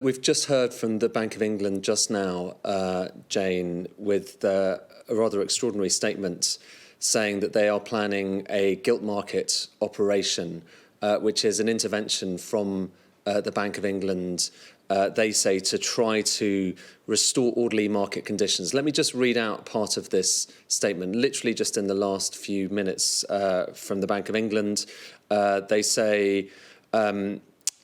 We've just heard from the Bank of England just now, Jane, with a rather extraordinary statement saying that they are planning a gilt market operation, which is an intervention from the Bank of England, they say, to try to restore orderly market conditions. Let me just read out part of this statement, literally just in the last few minutes from the Bank of England. They say,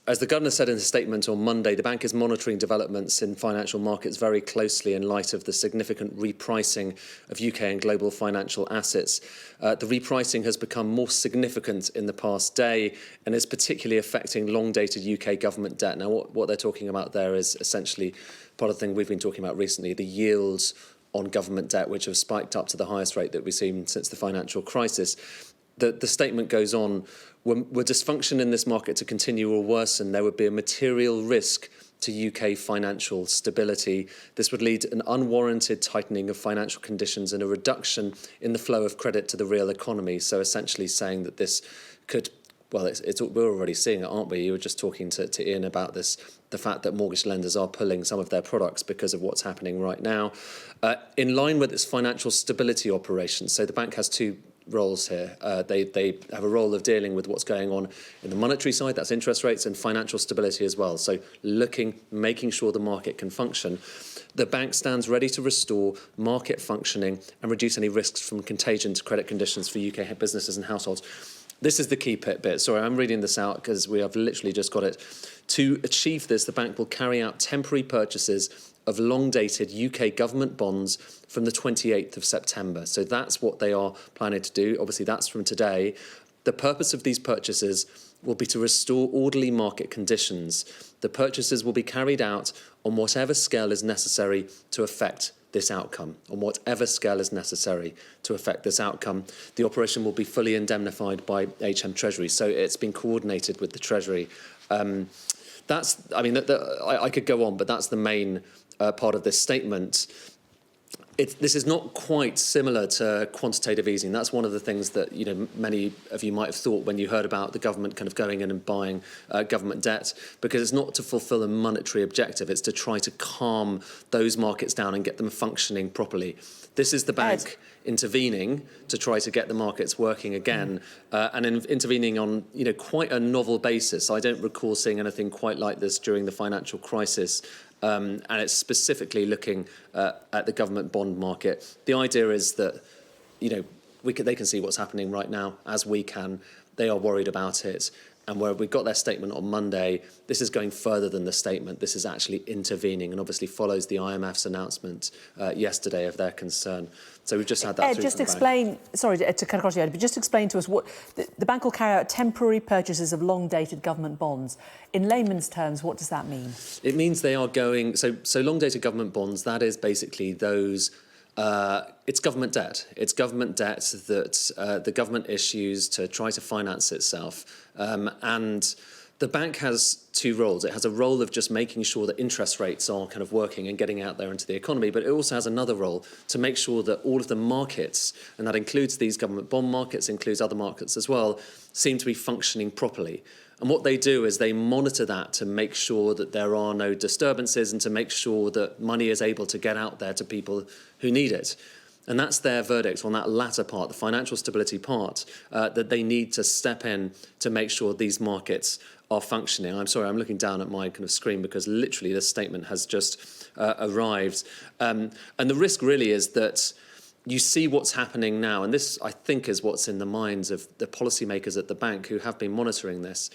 as the Governor said in his statement on Monday, the bank is monitoring developments in financial markets very closely in light of the significant repricing of UK and global financial assets. The repricing has become more significant in the past day and is particularly affecting long-dated UK government debt. Now, what they're talking about there is essentially part of the thing we've been talking about recently, the yields on government debt, which have spiked up to the highest rate that we've seen since the financial crisis. The statement goes on, were dysfunction in this market to continue or worsen, there would be a material risk to UK financial stability. This would lead to an unwarranted tightening of financial conditions and a reduction in the flow of credit to the real economy. So essentially saying that this could, well, we're already seeing it, aren't we? You were just talking to Ian about this, the fact that mortgage lenders are pulling some of their products because of what's happening right now. In line with its financial stability operations, so the bank has two roles here. They have a role of dealing with what's going on in the monetary side, that's interest rates, and financial stability as well. So making sure the market can function. The bank stands ready to restore market functioning and reduce any risks from contagion to credit conditions for UK businesses and households. This is the key bit. Sorry, I'm reading this out because we have literally just got it. To achieve this, the bank will carry out temporary purchases of long-dated UK government bonds from the 28th of September. So that's what they are planning to do. Obviously, that's from today. The purpose of these purchases will be to restore orderly market conditions. The purchases will be carried out on whatever scale is necessary to affect this outcome. On whatever scale is necessary to affect this outcome. The operation will be fully indemnified by HM Treasury. So it's been coordinated with the Treasury. I could go on, but that's the main part of this statement. This is not quite similar to quantitative easing. That's one of the things that many of you might have thought when you heard about the government kind of going in and buying government debt, because it's not to fulfil a monetary objective. It's to try to calm those markets down and get them functioning properly. This is the bank intervening to try to get the markets working again, and intervening on quite a novel basis. I don't recall seeing anything quite like this during the financial crisis. And it's specifically looking at the government bond market. The idea is that, they can see what's happening right now, as we can. They are worried about it. And where we got their statement on Monday, this is going further than the statement. This is actually intervening and obviously follows the IMF's announcement yesterday of their concern. So we've just had that through just from the explain, bank. sorry to cut across you, Ed, but just explain to us what the bank will carry out temporary purchases of long-dated government bonds. In layman's terms, what does that mean? It means they are going, so long-dated government bonds, that is basically those, it's government debt. It's government debt that the government issues to try to finance itself. And the bank has two roles. It has a role of just making sure that interest rates are kind of working and getting out there into the economy, but it also has another role to make sure that all of the markets, and that includes these government bond markets, includes other markets as well, seem to be functioning properly. And what they do is they monitor that to make sure that there are no disturbances and to make sure that money is able to get out there to people who need it. And that's their verdict on that latter part, the financial stability part, that they need to step in to make sure these markets are functioning. I'm sorry, I'm looking down at my kind of screen because literally this statement has just arrived. And the risk really is that you see what's happening now, and this, I think, is what's in the minds of the policymakers at the bank who have been monitoring this.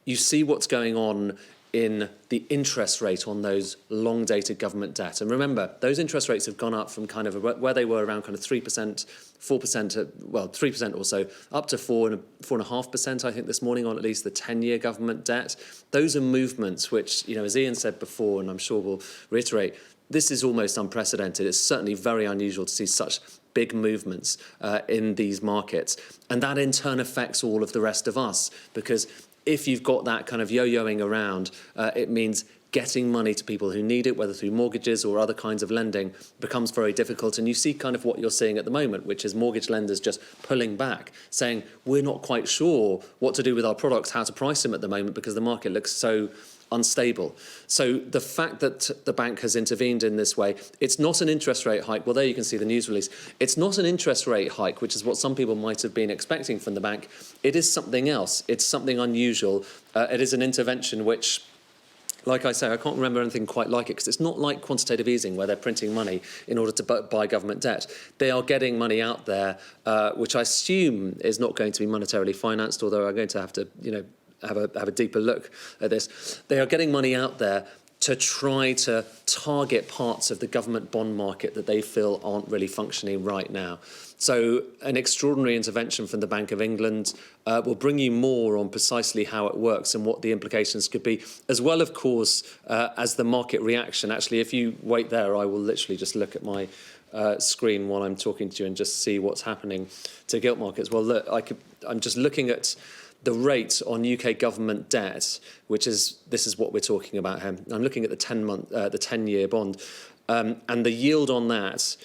You see what's going on in the interest rate on those long-dated government debt. And remember, those interest rates have gone up from kind of where they were around kind of 3%, 4%, well, 3% or so, up to 4.5%, I think, this morning on at least the 10-year government debt. Those are movements which, as Ian said before, and I'm sure we'll reiterate, this is almost unprecedented. It's certainly very unusual to see such big movements in these markets. And that in turn affects all of the rest of us, because if you've got that kind of yo-yoing around, it means getting money to people who need it, whether through mortgages or other kinds of lending, becomes very difficult. And you see kind of what you're seeing at the moment, which is mortgage lenders just pulling back, saying, we're not quite sure what to do with our products, how to price them at the moment, because the market looks so unstable. So the fact that the bank has intervened in this way, it's not an interest rate hike. Well, there you can see the news release. It's not an interest rate hike, which is what some people might have been expecting from the bank. It is something else. It's something unusual. It is an intervention which, like I say, I can't remember anything quite like it, because it's not like quantitative easing where they're printing money in order to buy government debt. They are getting money out there, which I assume is not going to be monetarily financed, although I'm going to have to, have a deeper look at this. They are getting money out there to try to target parts of the government bond market that they feel aren't really functioning right now. So an extraordinary intervention from the Bank of England will bring you more on precisely how it works and what the implications could be, as well, of course, as the market reaction. Actually, if you wait there, I will literally just look at my screen while I'm talking to you and just see what's happening to gilt markets. Well, look, I'm just looking at the rate on UK government debt, this is what we're talking about here. I'm looking at the 10-year bond, and the yield on that,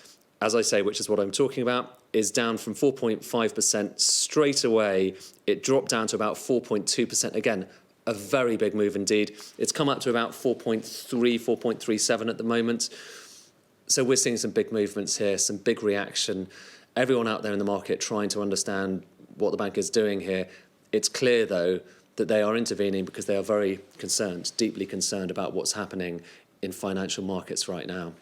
as I say, which is what I'm talking about, is down from 4.5% straight away. It dropped down to about 4.2%. Again, a very big move indeed. It's come up to about 4.3, 4.37 at the moment. So we're seeing some big movements here, some big reaction. Everyone out there in the market trying to understand what the bank is doing here. It's clear, though, that they are intervening because they are very concerned, deeply concerned about what's happening in financial markets right now.